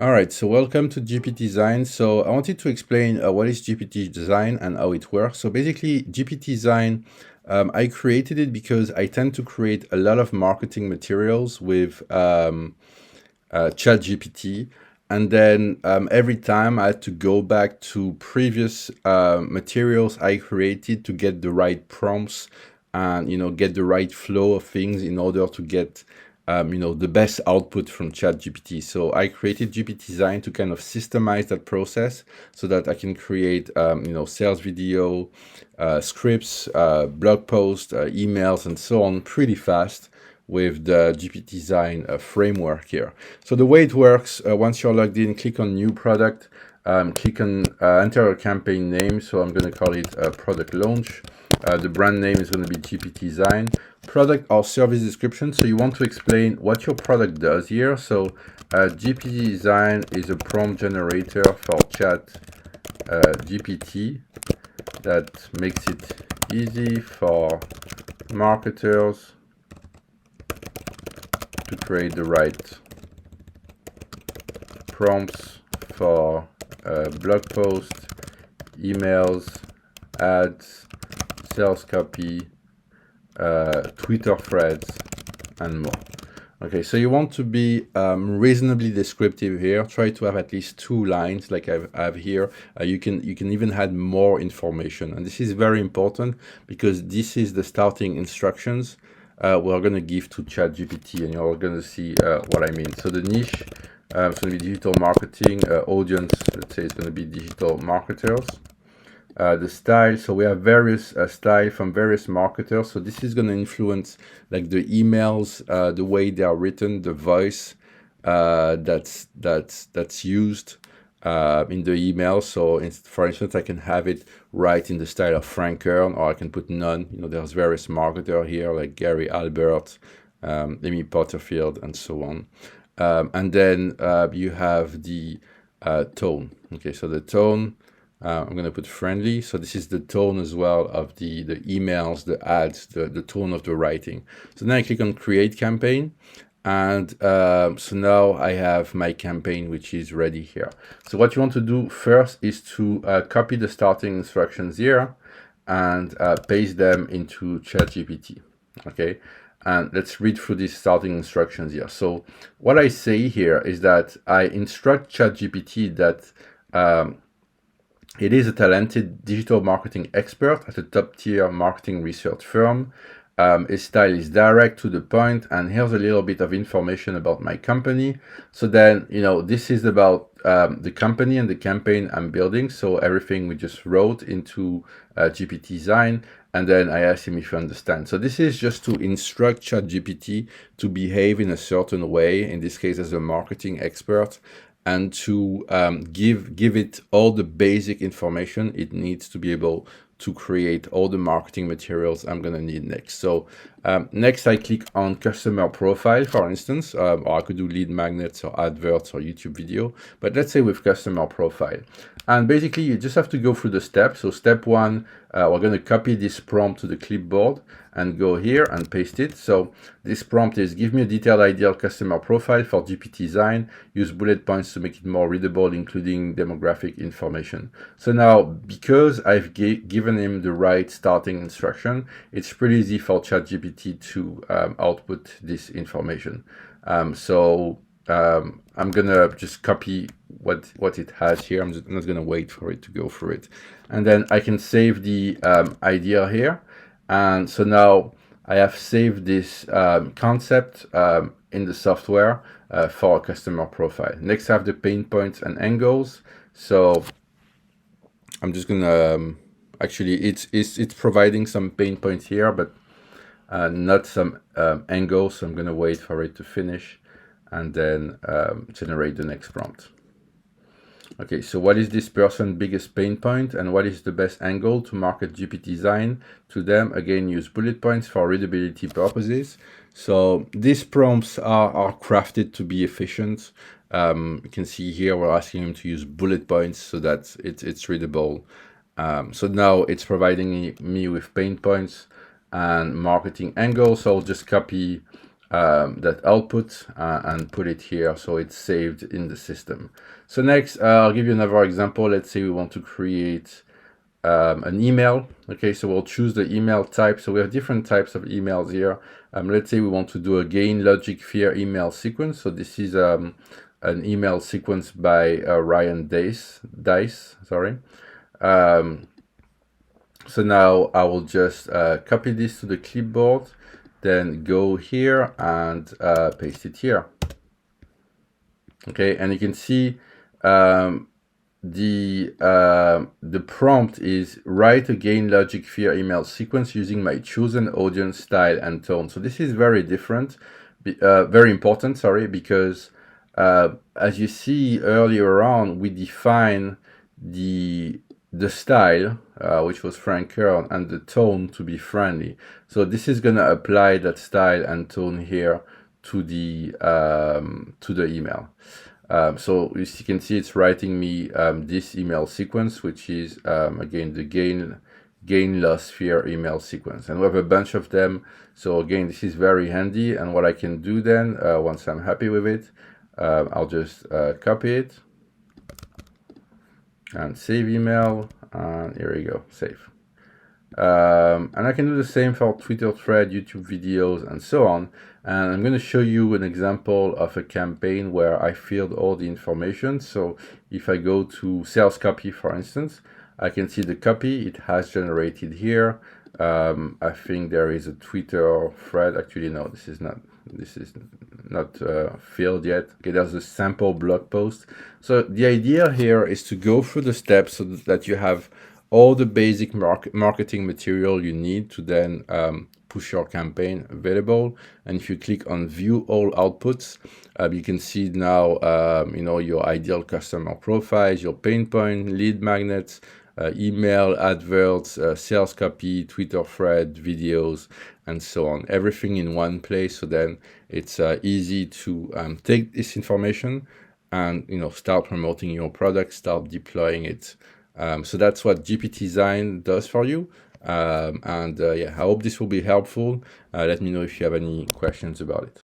All right, so welcome to GPTZign. So I wanted to explain what is GPTZign and how it works. So basically, GPTZign, I created it because I tend to create a lot of marketing materials with ChatGPT. And then every time I had to go back to previous materials I created to get the right prompts and get the right flow of things in order to get the best output from ChatGPT. So I created GPTZign to kind of systemize that process so that I can create sales video, scripts, blog posts, emails, and so on pretty fast with the GPTZign framework here. So the way it works, once you're logged in, click on New Product, click on enter a campaign name. So I'm going to call it Product Launch. The brand name is going to be GPTZign. Product or service description. So you want to explain what your product does here. So GPTZign is a prompt generator for Chat GPT that makes it easy for marketers to create the right prompts for blog posts, emails, ads, sales copy, Twitter threads, and more. Okay, so you want to be reasonably descriptive here. Try to have at least 2 lines like I have here. You can even add more information, and this is very important because this is the starting instructions we're going to give to ChatGPT, and you're going to see what I mean. So the niche is going to be digital marketing. Audience, let's say it's going to be digital marketers. The style, so we have various style from various marketers. So this is going to influence like the emails, the way they are written, the voice that's used in the email. So for instance, I can have it right in the style of Frank Kern, or I can put none. There's various marketers here like Gary Albert, Amy Potterfield, and so on. And then you have the tone. Okay, so the tone, I'm going to put friendly. So this is the tone as well of the emails, the ads, the tone of the writing. So then I click on create campaign. And so now I have my campaign, which is ready here. So what you want to do first is to copy the starting instructions here and paste them into ChatGPT. Okay. And let's read through these starting instructions here. So what I say here is that I instruct ChatGPT that it is a talented digital marketing expert at a top-tier marketing research firm. His style is direct, to the point, and here's a little bit of information about my company. So then, this is about the company and the campaign I'm building. So everything we just wrote into GPTZign, and then I asked him if you understand. So this is just to instruct ChatGPT to behave in a certain way, in this case as a marketing expert, and to give it all the basic information it needs to be able to create all the marketing materials I'm going to need next. So next I click on customer profile, for instance, or I could do lead magnets or adverts or YouTube video, but let's say with customer profile. And basically you just have to go through the steps. So step 1, we're going to copy this prompt to the clipboard and go here and paste it. So this prompt is give me a detailed ideal customer profile for GPTZign. Use bullet points to make it more readable, including demographic information. So now, because I've given him the right starting instruction, it's pretty easy for ChatGPT to output this information. I'm gonna just copy what it has here. I'm not gonna wait for it to go through it, and then I can save the idea here. And so now I have saved this concept in the software for a customer profile. Next I have the pain points and angles. So I'm just gonna actually it's providing some pain points here, but not some angles. So I'm gonna wait for it to finish and then generate the next prompt. Okay, so what is this person's biggest pain point and what is the best angle to market GPTZign to them? Again, use bullet points for readability purposes. So these prompts are crafted to be efficient. You can see here we're asking him to use bullet points so that it's readable. So now it's providing me with pain points and marketing angles. So I'll just copy that output and put it here so it's saved in the system. So next, I'll give you another example. Let's say we want to create an email. Okay, so we'll choose the email type. So we have different types of emails here. Let's say we want to do a gain, logic, fear email sequence. So this is an email sequence by Ryan Dice. Sorry. So now I will just copy this to the clipboard, then go here and paste it here. Okay, and you can see the prompt is write a gain, logic, fear email sequence using my chosen audience, style, and tone. So this is very different, very important, sorry, because as you see earlier on, we define the style, which was Frank Kern, and the tone to be friendly. So this is gonna apply that style and tone here to the email. So as you can see, it's writing me this email sequence, which is again the gain, loss, fear email sequence, and we have a bunch of them. So again, this is very handy. And what I can do then, once I'm happy with it, I'll just copy it and save email, and here we go, save. And I can do the same for Twitter thread, YouTube videos, and so on. And I'm going to show you an example of a campaign where I filled all the information. So if I go to sales copy, for instance, I can see the copy it has generated here. I think there is a Twitter thread. Actually, no, this is not filled yet. Okay, there's a sample blog post. So the idea here is to go through the steps so that you have all the basic marketing material you need to then push your campaign available. And if you click on view all outputs, you can see now your ideal customer profiles, your pain point, lead magnets, email, adverts, sales copy, Twitter thread, videos, and so on. Everything in one place. So then it's easy to take this information and start promoting your product, start deploying it. So that's what GPTZign does for you. Yeah, I hope this will be helpful. Let me know if you have any questions about it.